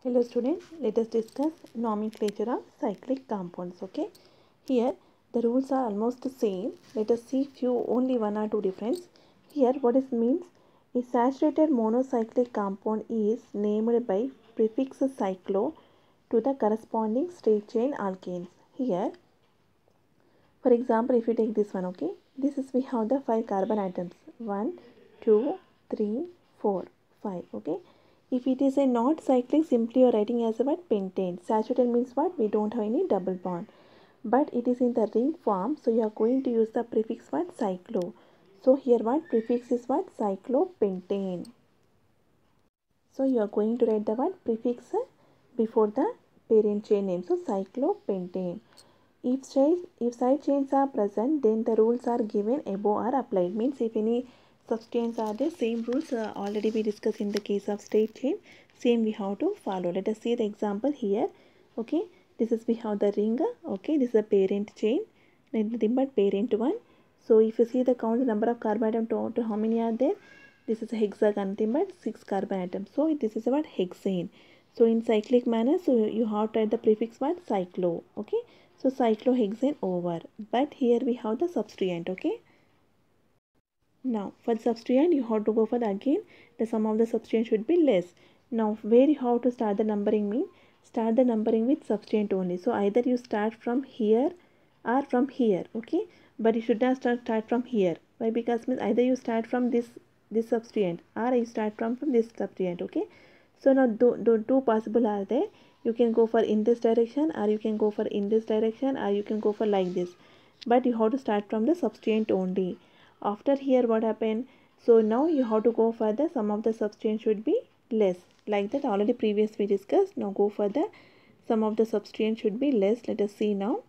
Hello students, let us discuss nomenclature of cyclic compounds. Okay, here the rules are almost the same. Let us see few only one or two difference. Here what it means, a saturated monocyclic compound is named by prefix cyclo to the corresponding straight chain alkanes. Here for example, if you take this one, okay, this is we have the 5 carbon atoms, 1, 2, 3, 4, 5, okay. If it is a not cyclic, simply you are writing as a what, pentane. Saturated means what, we don't have any double bond, but it is in the ring form, so you are going to use the prefix what, cyclo. So here what prefix is what, cyclopentane. So you are going to write the what, prefix before the parent chain name, so cyclopentane. If side chains are present, then the rules are given above are applied. Means if any substituents are there, same rules already we discussed in the case of straight chain. Same we have to follow. Let us see the example here. Okay, this is we have the ring. Okay, this is a parent chain. Nothing but parent one. So if you see the count the number of carbon atoms to how many are there? This is a hexagon. Nothing but 6 carbon atoms. So this is about hexane. So in cyclic manner, so you have to add the prefix what, cyclo. Okay. So cyclohexane over. But here we have the substituent, okay. Now for the substituent you have to go for the again the sum of the substituent should be less. Now where you have to start the numbering mean, start the numbering with substituent only. So either you start from here or from here, okay. But you should not start from here. Why? Because means either you start from this substituent or you start from this substituent, okay. So now two possible are there. You can go for in this direction or you can go for in this direction or you can go for like this, but you have to start from the substituent only. After here what happened, so now you have to go for the sum of the substituent should be less, like that already previous we discussed. Now go for the sum of the substituent should be less. Let us see now.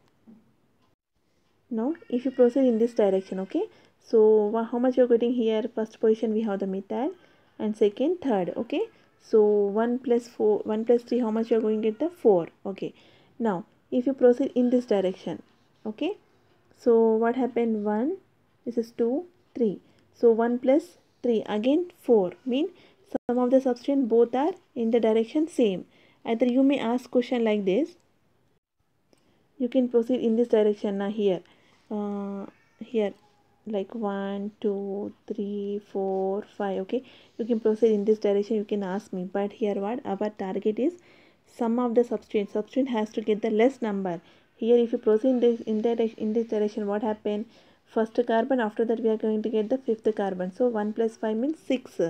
Now if you proceed in this direction, okay, so how much you're getting here? First position we have the methyl and second third, okay. So 1 plus 4, 1 plus 3, how much you're going to get the 4, okay. Now if you proceed in this direction, okay, so what happened, 1, this is 2, 3, so 1 plus 3 again 4, mean some of the substituent both are in the direction same. Either you may ask question like this, you can proceed in this direction now. Here like 1 2 3 4 5, okay, you can proceed in this direction, you can ask me. But here what our target is, sum of the substituent has to get the less number. Here if you proceed in this direction, what happened, first carbon, after that we are going to get the fifth carbon, so 1 plus 5 means 6,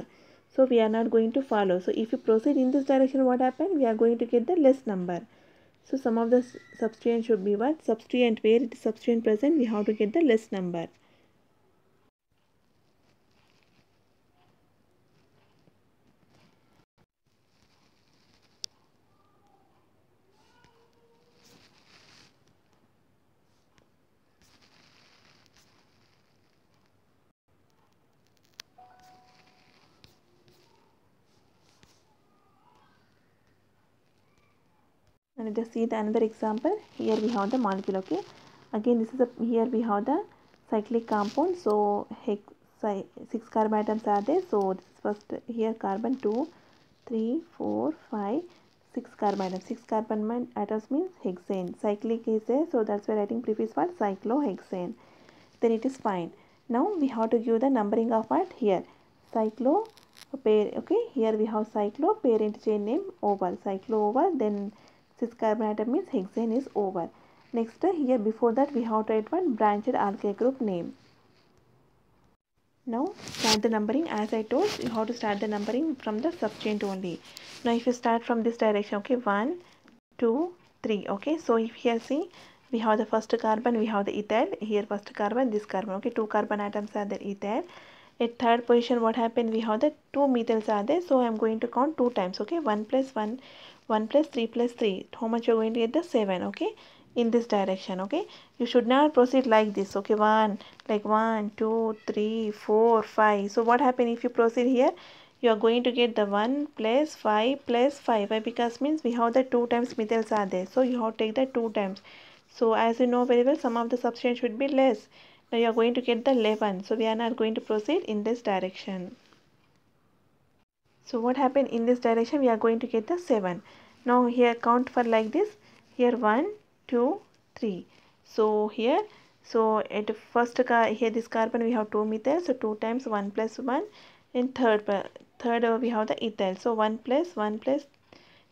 so we are not going to follow. So if you proceed in this direction, what happened, we are going to get the less number. So some of the substituent should be what? Substituent, where it is substituent present, we have to get the less number. And let us see the another example. Here we have the molecule, okay. Again this is a, here we have the cyclic compound. So 6 carbon atoms are there. So this is first here carbon 2, 3, 4, 5, 6 carbon atoms. 6 carbon atoms means hexane. Cyclic is there, so that's why writing prefix what, cyclohexane. Then it is fine. Now we have to give the numbering of what, here cyclo pair, okay. Here we have cyclo, parent chain name over, cyclo over, then 6 carbon atom means hexane is over. Next here before that we have to write one branched alkyl group name. Now start the numbering. As I told, you have to start the numbering from the substituent only. Now if you start from this direction, okay, 1 2 3, okay. So if here see, we have the first carbon, we have the ethyl, here first carbon, this carbon, okay, 2 carbon atoms are the ethyl. At third position what happened, we have the 2 methyls are there, so I am going to count 2 times, okay. 1 plus 1, 1 plus 3 plus 3, how much you are going to get, the 7, okay, in this direction, okay. You should not proceed like this, okay. 1 like 1 2 3 4 5. So what happened, if you proceed here, you are going to get the 1 plus 5 plus 5. Why? Because means we have the 2 times methyls are there, so you have to take the 2 times. So as you know very well, some of the substituent should be less. Now you are going to get the 11, so we are not going to proceed in this direction. So what happened, in this direction we are going to get the 7. Now here count for like this. Here 1, 2, 3. So here, so at first here this carbon we have 2 methyl. So 2 times 1 plus 1. And third we have the ethyl. So 1 plus 1 plus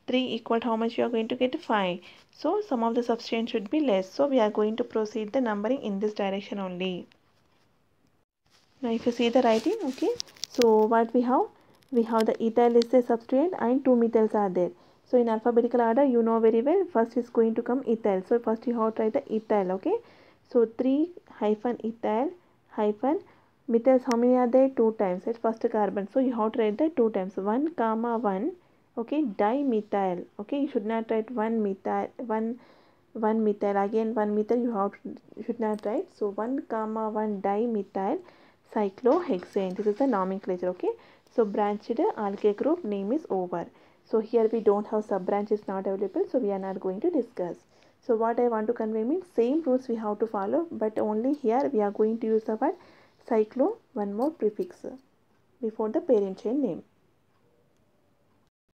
3 equal to how much you are going to get? 5. So some of the substance should be less. So we are going to proceed the numbering in this direction only. Now if you see the writing, okay, so what we have? We have the ethyl is the substituent and 2 methyls are there. So in alphabetical order, you know very well, first is going to come ethyl. So first you have to write the ethyl, okay. So 3 hyphen ethyl hyphen methyls, how many are there? 2 times. It's first carbon. So you have to write the 2 times. 1 comma 1, okay, dimethyl. Okay, you should not write 1 methyl, 1 methyl, again 1 methyl you have to, should not write. So 1 comma 1 dimethyl cyclohexane. This is the nomenclature, okay. So branched alkyl group name is over. So here we don't have sub branch is not available, so we are not going to discuss. So what I want to convey means same rules we have to follow, but only here we are going to use the word cyclo, one more prefix before the parent chain name.